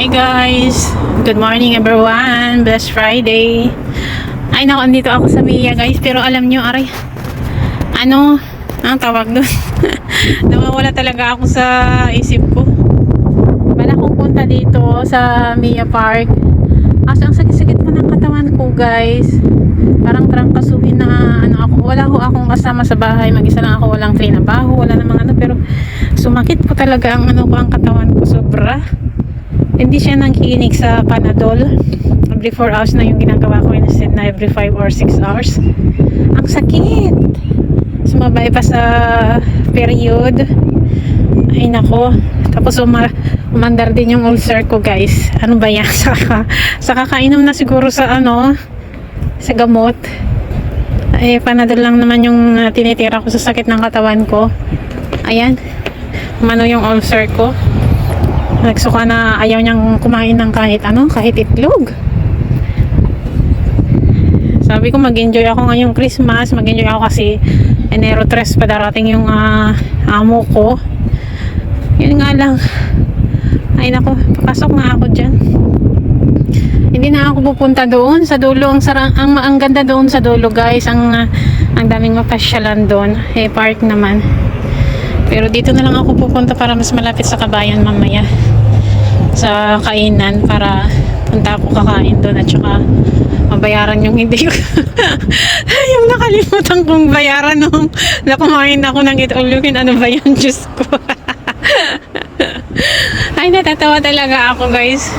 Hi guys! Good morning everyone! Blessed Friday! Ay naku, andito ako sa Mia guys, pero alam nyo, aray, ang tawag doon? Nawawala talaga ako sa isip ko. Wala akong punta dito sa Mia Park. Kaso ang sakit-sakit ko ng katawan ko guys. Parang trangkasuhin na wala ho akong kasama sa bahay. Mag-isa lang ako, walang trinabaho, wala namang pero sumakit po talaga ang ang katawan ko sobra. Hindi siya nakikinig sa Panadol. Every 4 hours na yung ginagawa ko instead na every 5 or 6 hours. Ang sakit. Sumabay pa sa period. Ay nako. Tapos umandar din yung ulcer ko guys. Ano ba yan? Sa kakainom na siguro sa sa gamot. Eh Panadol lang naman yung tinitira ko sa sakit ng katawan ko. Ayan. Umano yung ulcer ko. Nagsuka na ayaw niyang kumain ng kahit itlog. Sabi ko mag-enjoy ako ngayong Christmas. Mag-enjoy ako kasi Enero 3 pa darating yung amo ko. Yun nga lang. Ay nako, papasok nga ako dyan. Hindi na ako pupunta doon sa dulo. Ang ganda doon sa dulo guys. Ang daming mapasyalan doon. Park naman. Pero dito na lang ako pupunta para mas malapit sa kabayan mamaya. Sa kainan para punta ako kakain doon at saka mabayaran yung hindi ko yung nakalimutan kong bayaran nung nakumain ako ng itulukin. Ano ba yan? Diyos ko. Ay natatawa talaga ako guys.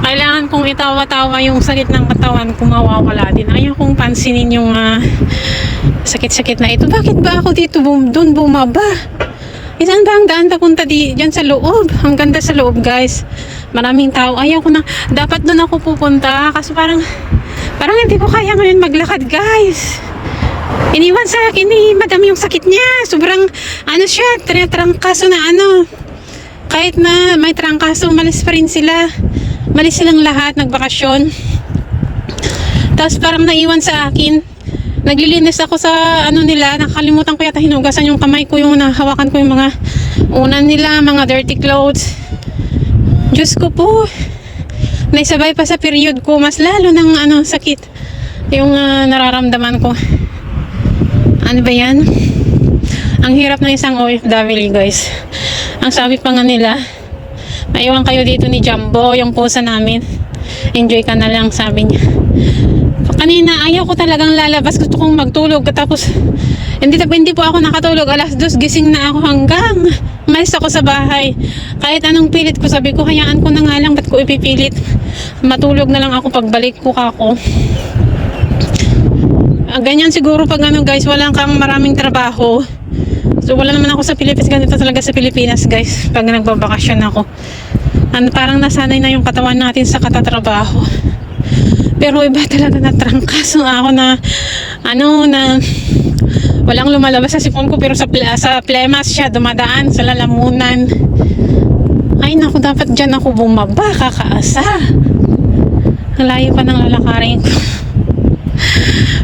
Kailangan kong itawa-tawa yung sakit ng katawan kung mawawala din. Ayaw kong pansinin yung sakit-sakit na ito. Bakit ba ako dito doon bumaba? Isang ba ang daan papunta dyan sa loob? Ang ganda sa loob guys. Maraming tao. Ayaw ko na. Dapat doon ako pupunta. Kasi parang hindi ko kaya ngayon maglakad guys. Iniwan sa akin madami yung sakit niya. Sobrang siya. Trangkaso na Kahit na may trangkaso, malis pa rin sila. Malis silang lahat. Nagbakasyon. Tapos parang naiwan sa akin. Naglilinis ako sa nila, nakalimutan ko yata hinugasan yung kamay ko, yung nahawakan ko yung mga unan nila, mga dirty clothes. Diyos ko po. Naisabay pa sa period ko, mas lalo ng sakit yung nararamdaman ko. Ano ba yan? Ang hirap ng isang OFW guys. Ang sabi pa nga nila, maiwan kayo dito ni Jumbo, yung pusa namin. Enjoy ka na lang, sabi niya. Kanina ayaw ko talagang lalabas, gusto kong magtulog, tapos hindi po ako nakatulog. 2:00 gising na ako hanggang umalis ako sa bahay. Kahit anong pilit ko, sabi ko hayaan ko na nga lang, ba't ko ipipilit? Matulog na lang ako pagbalik ko kako. Ganyan siguro pag guys, wala kang maraming trabaho. So wala naman ako sa Pilipinas, ganito talaga sa Pilipinas guys pag nagbabakasyon ako. Parang nasanay na yung katawan natin sa katatrabaho. Pero iba talaga na trangkaso ako na walang lumalabas sa sipon ko, pero sa plemas siya dumadaan sa lalamunan. Ay naku, dapat dyan ako bumaba, kakaasa. Ang layo pa ng lalakarin ko.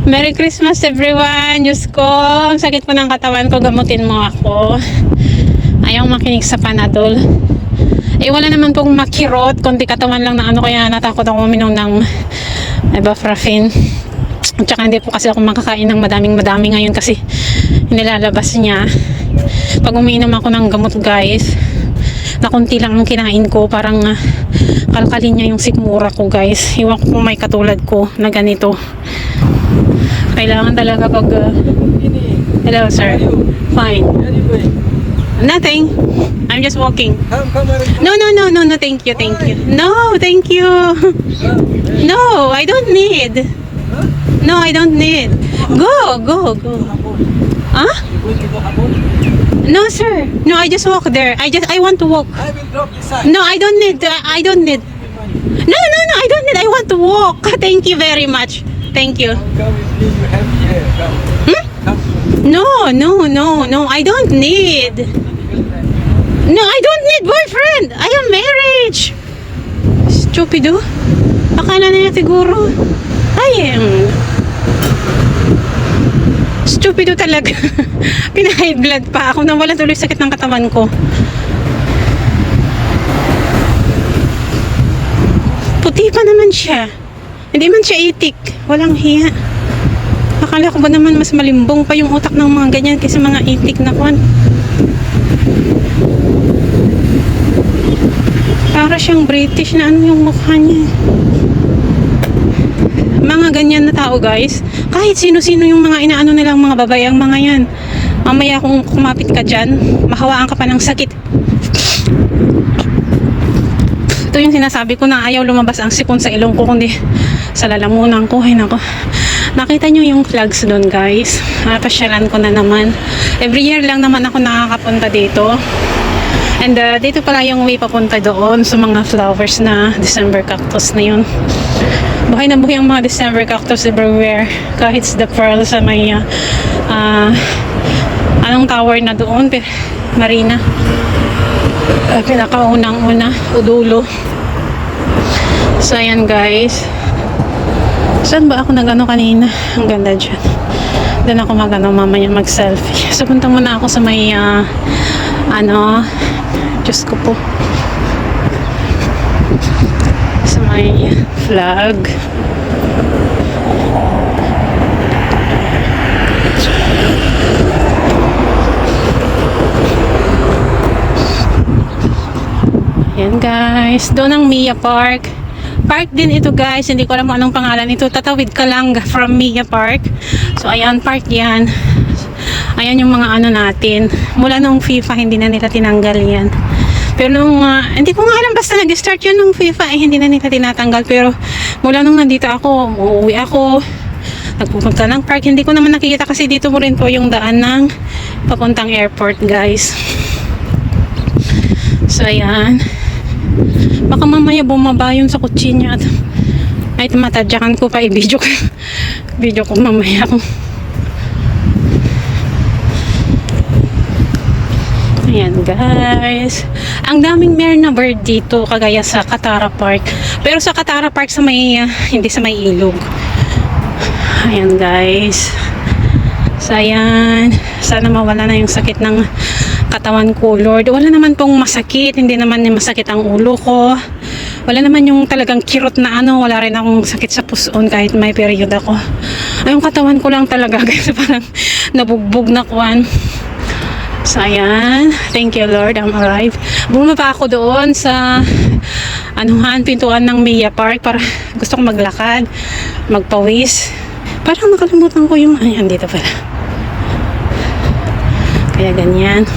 Merry Christmas everyone. Diyos ko, ang sakit po ng katawan ko, gamutin mo ako. Ayaw makinig sa Panadol. Wala naman pong makirot, kundi katawan lang na kaya natakot ako uminom ng ibuprofen. At saka hindi po kasi ako makakain ng madaming ngayon kasi nilalabas niya. Pag umiinom ako ng gamot guys, na konti lang ang kinain ko, parang kalkalin niya yung sikmura ko guys. Iwan ko kung may katulad ko na ganito. Kailangan talaga pag hello sir. Fine. Nothing. I'm just walking. No, thank you. No, thank you. No, I don't need. No, I don't need. Go. Huh? No, sir. No, I just walk there. I want to walk. No, I don't need. No, I don't need. I want to walk. Thank you very much. Thank you. No, I don't need. No, I don't need boyfriend. I am married. Stupido. Akala na niya siguro. Ay, stupido talaga. Pina-high blood pa ako. Nawala tuloy sakit ng katawan ko. Puti pa naman siya. Hindi man siya itik. Walang hiya. Akala ko ba naman mas malimbong pa yung utak ng mga ganyan kaysa mga itik na kwan. Para siyang British na ano yung mukha niya. Mga ganyan na tao guys. Kahit sino-sino yung mga inaano nilang mga babayang mga yan. Mamaya kung kumapit ka dyan, mahawaan ka pa ng sakit. Ito yung sinasabi ko na ayaw lumabas ang sipon sa ilong ko kundi sa lalamunan ko. Ay nako. Nakita nyo yung flags doon guys. Pasyalan ko na naman. Every year lang naman ako nakakapunta dito. And dito pala yung way papunta doon sa mga flowers na December cactus na yun. Buhay na buhay ang mga December cactus everywhere. Kahit the pearl sa may anong tower na doon? Marina. Pinakaunang-una. Udulo. So ayan guys. Saan ba ako nag-ano kanina? Ang ganda dyan. Doon ako mag-ano mamaya mag-selfie. So punta muna ako sa may Diyos ko po. Sa may flag. Ayan guys. Doon ang Mia Park. Park din ito guys. Hindi ko alam anong pangalan ito. Tatawid ka lang from Mia Park. So ayan, park yan. Ayan yung mga ano natin. Mula nung FIFA, hindi na nila tinanggal yan. Pero nung, hindi ko nga alam, basta nag-start yun nung FIFA, hindi na nila tinatanggal. Pero mula nung nandito ako, uuwi ako, nagpupunta ng park, hindi ko naman nakikita kasi dito mo rin po yung daan ng papuntang airport guys. So ayan. Baka mamaya bumaba yun sa kutsi niya at ay matadyakan ko pa i-video ko. Video ko mamaya kung ayan guys. Ang daming Myrna bird dito kagaya sa Katara Park. Pero sa Katara Park sa may hindi sa may ilog. Ayan guys. So ayan. Sana mawala na yung sakit ng katawan ko Lord. Wala naman pong masakit. Hindi naman masakit ang ulo ko. Wala naman yung talagang kirot na ano. Wala rin akong sakit sa puson kahit may period ako. Ay, yung katawan ko lang talaga guys. Parang nabugbog na kwan. So, ayan. Thank you, Lord. I'm alive. Bumaba ako doon sa pintuan ng Mia Park para gusto ko maglakad, magpawis. Parang nakalimutan ko yung, ayan, dito pala. Kaya ganyan.